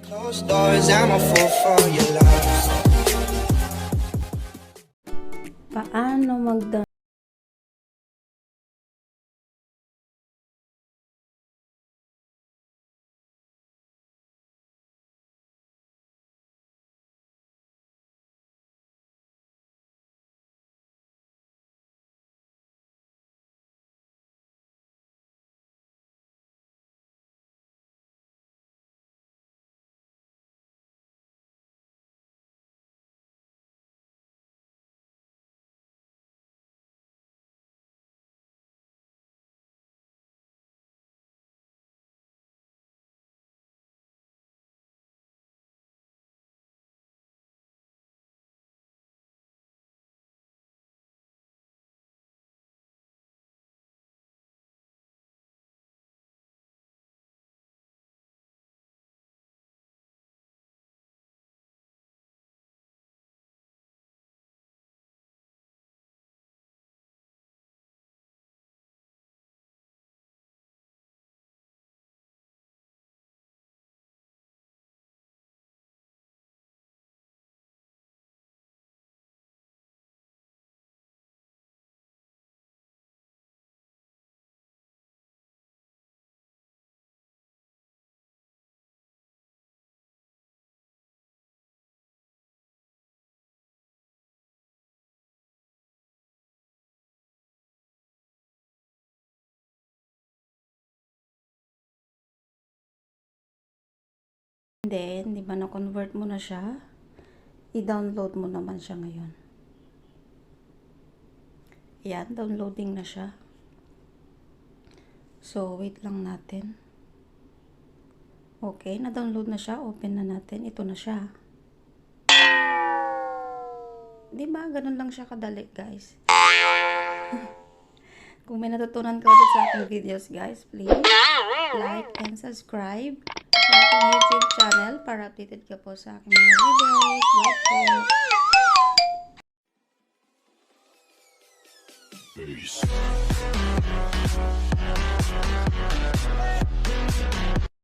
Closed doors, I'm a fool for your love. Paano then, di ba na-convert mo na siya? I-download mo naman siya ngayon. Yan, downloading na siya. So, wait lang natin. Okay, na-download na siya. Open na natin. Ito na siya. Di ba? Ganun lang siya kadali, guys. Kung may natutunan ka ulit sa aking videos, guys, please like and subscribe sa aking YouTube channel para updated ka po sa aking mga videos. Bye po! Peace.